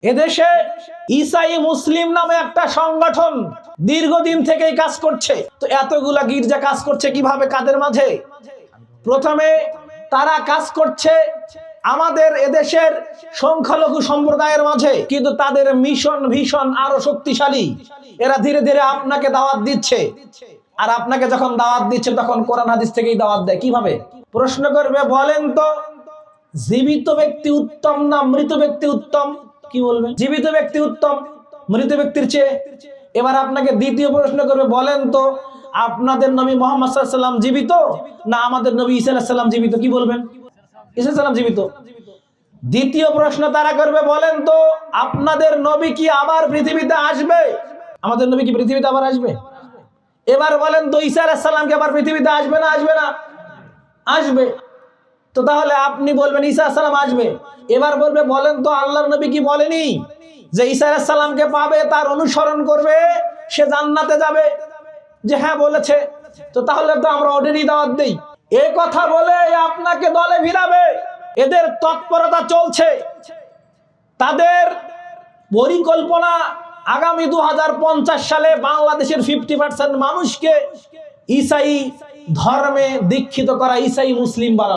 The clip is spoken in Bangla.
এদেশে ঈসাই মুসলিম নামে একটা সংগঠন দীর্ঘদিন থেকেই কাজ করছে। তো এতগুলা গির্জা কাজ করছে কিভাবে, কাদের মাঝে? প্রথমে তারা কাজ করছে আমাদের এদেশের সংখ্যালঘু সম্প্রদায়ের মাঝে, কিন্তু তাদের মিশন ভীষণ আরো শক্তিশালী। এরা ধীরে ধীরে আপনাকে দাওয়াত দিচ্ছে, আর আপনাকে যখন দাওয়াত দিচ্ছে তখন কোরআন হাদিস থেকেই দাওয়াত দেয়। কিভাবে? প্রশ্ন করবে, বলেন তো জীবিত ব্যক্তি উত্তম না মৃত ব্যক্তি উত্তম? কি বলবেন? জীবিত ব্যক্তি উত্তম মৃত ব্যক্তির চেয়ে। এবার আপনাকে দ্বিতীয় প্রশ্ন করবে, বলেন তো আপনাদের নবী মুহাম্মদ সাল্লাল্লাহু আলাইহি ওয়াসাল্লাম জীবিত না আমাদের নবী ঈসা আলাইহিস সালাম জীবিত? কি বলবেন? ঈসা আলাইহিস সালাম জীবিত। দ্বিতীয় প্রশ্ন তারা করবে, বলেন তো আপনাদের নবী কি আবার পৃথিবীতে আসবে? আমাদের নবী কি পৃথিবীতে আবার আসবে? এবার বলেন তো ঈসা আলাইহিস সালাম কি আবার পৃথিবীতে আসবে না আসবে না? আসবে। তো তাহলে আপনি বলবেন ঈসা আলাইহিস সালাম আসবে। এবার বলবে, বলেন তো আল্লাহর নবী কি বলেনি যে ঈসা আলাইহিস সালামকে পাবে, তার অনুসরণ করবে, সে জান্নাতে যাবে? যে হ্যাঁ বলেছে। তো তাহলে তো আমরা ওদেরই দাওয়াত দেই। এই কথা বলে আপনাকে দলে ভিড়াবে। এদের তৎপরতা চলছে, তাদের পরিকল্পনা আগামী 2050 সালে বাংলাদেশের 50% মানুষকে ঈসাই ধর্মে দীক্ষিত করা, ঈসাই মুসলিম বানানো।